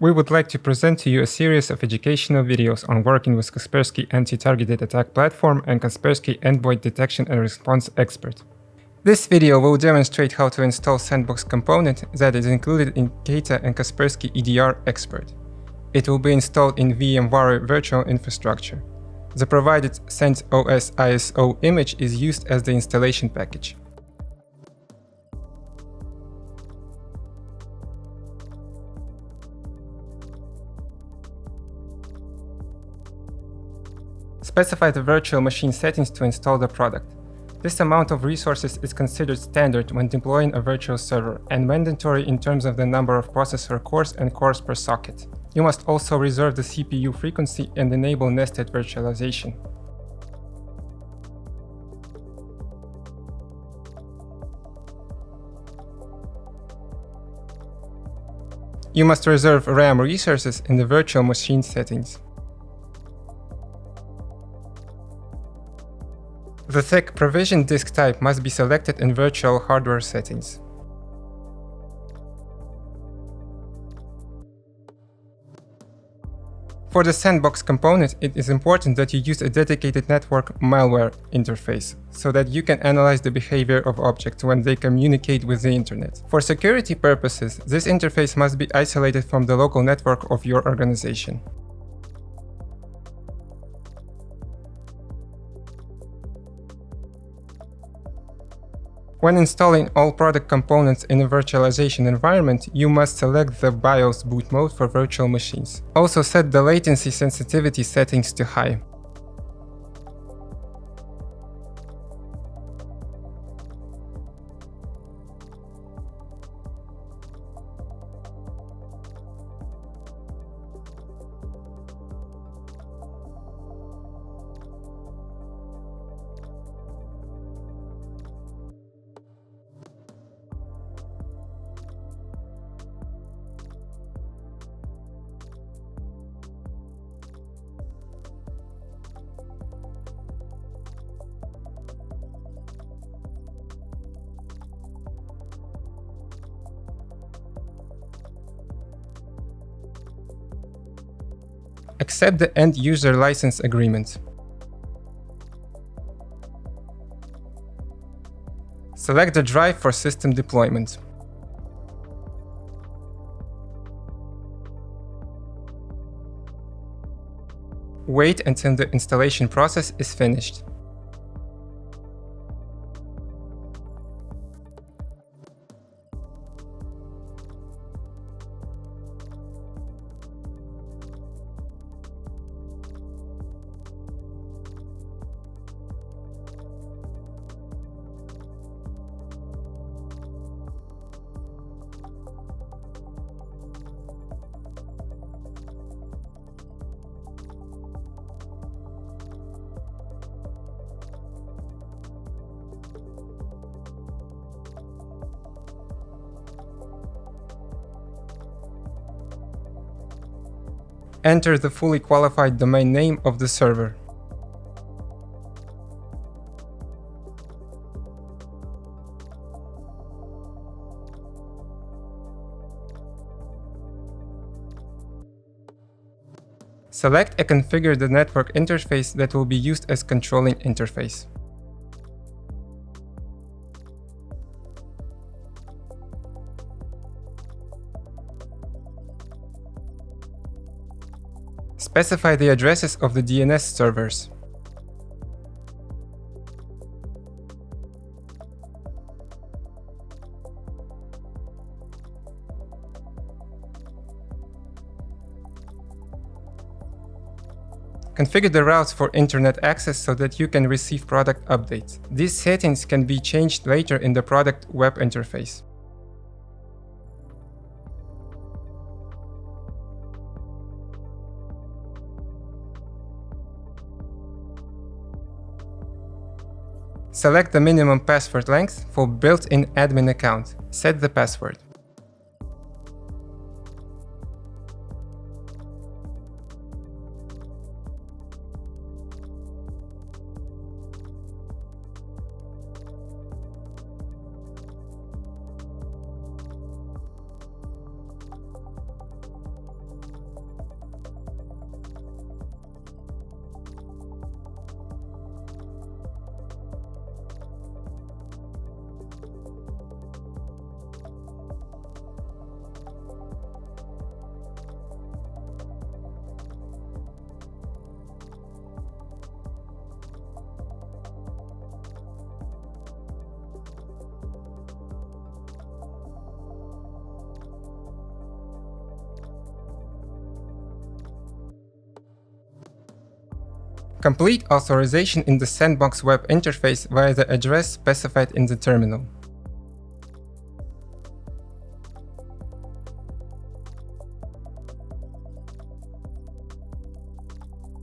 We would like to present to you a series of educational videos on working with Kaspersky Anti Targeted Attack platform and Kaspersky Endpoint Detection and Response Expert. This video will demonstrate how to install Sandbox component that is included in KATA and Kaspersky EDR Expert. It will be installed in VMware virtual infrastructure. The provided CentOS ISO image is used as the installation package. Specify the virtual machine settings to install the product. This amount of resources is considered standard when deploying a virtual server and mandatory in terms of the number of processor cores and cores per socket. You must also reserve the CPU frequency and enable nested virtualization. You must reserve RAM resources in the virtual machine settings. The tech provision disk type must be selected in virtual hardware settings. For the Sandbox component, it is important that you use a dedicated network malware interface, so that you can analyze the behavior of objects when they communicate with the internet. For security purposes, this interface must be isolated from the local network of your organization. When installing all product components in a virtualization environment, you must select the BIOS boot mode for virtual machines. Also set the latency sensitivity settings to high. Accept the end-user license agreement. Select the drive for system deployment. Wait until the installation process is finished. Enter the fully qualified domain name of the server. Select and configure the network interface that will be used as controlling interface. Specify the addresses of the DNS servers. Configure the routes for internet access so that you can receive product updates. These settings can be changed later in the product web interface. Select the minimum password length for built-in admin account. Set the password. Complete authorization in the Sandbox web interface via the address specified in the terminal.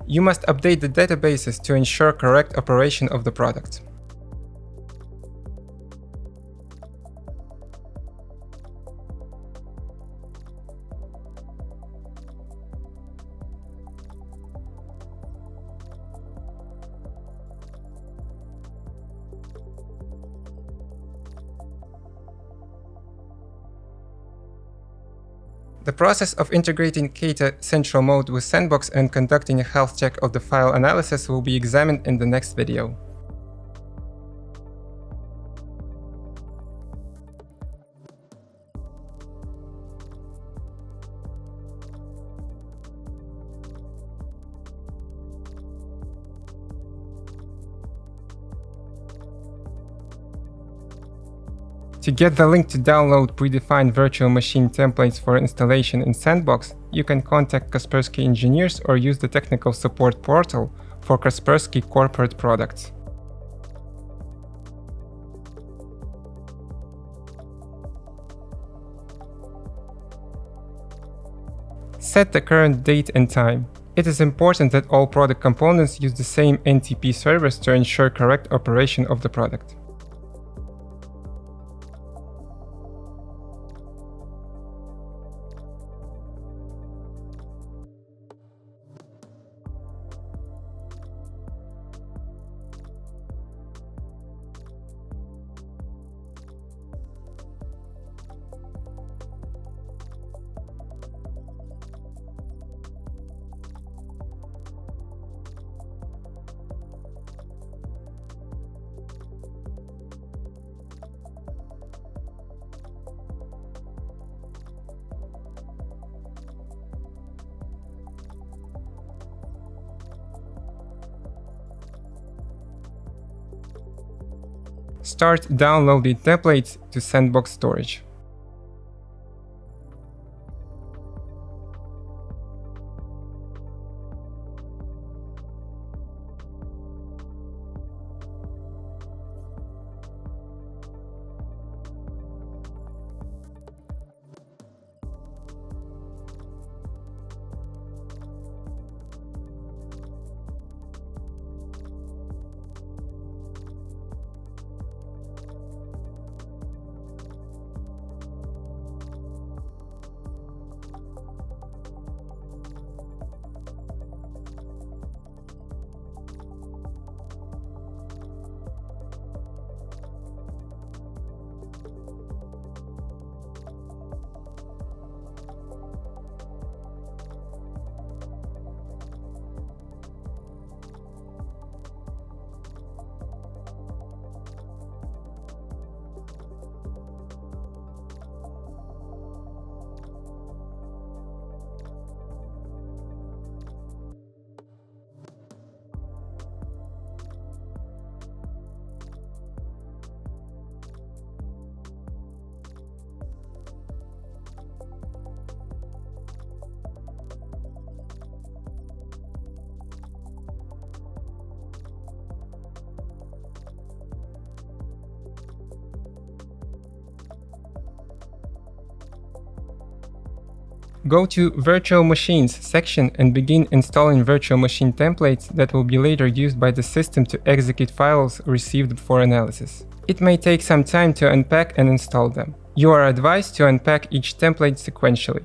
You must update the databases to ensure correct operation of the product. The process of integrating KATA Central Mode with Sandbox and conducting a health check of the file analysis will be examined in the next video. To get the link to download predefined virtual machine templates for installation in Sandbox, you can contact Kaspersky engineers or use the technical support portal for Kaspersky corporate products. Set the current date and time. It is important that all product components use the same NTP servers to ensure correct operation of the product. Start downloading templates to Sandbox storage. Go to Virtual Machines section and begin installing virtual machine templates that will be later used by the system to execute files received for analysis. It may take some time to unpack and install them. You are advised to unpack each template sequentially.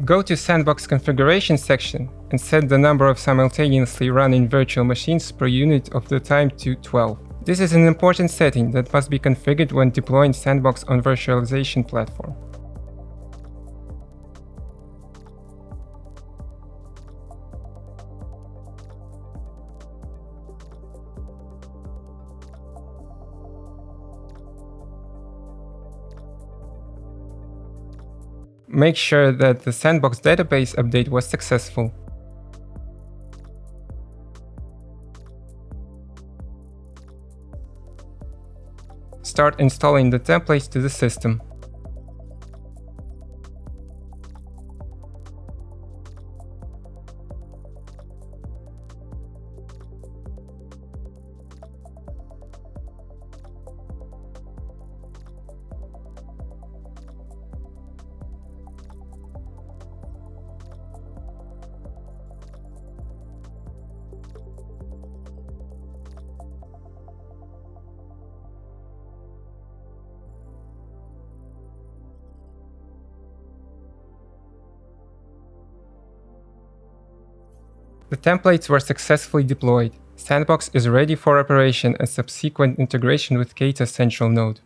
Go to Sandbox configuration section and set the number of simultaneously running virtual machines per unit of the time to 12. This is an important setting that must be configured when deploying Sandbox on virtualization platform. Make sure that the Sandbox database update was successful. Start installing the templates to the system. The templates were successfully deployed. Sandbox is ready for operation and subsequent integration with KATA Central node.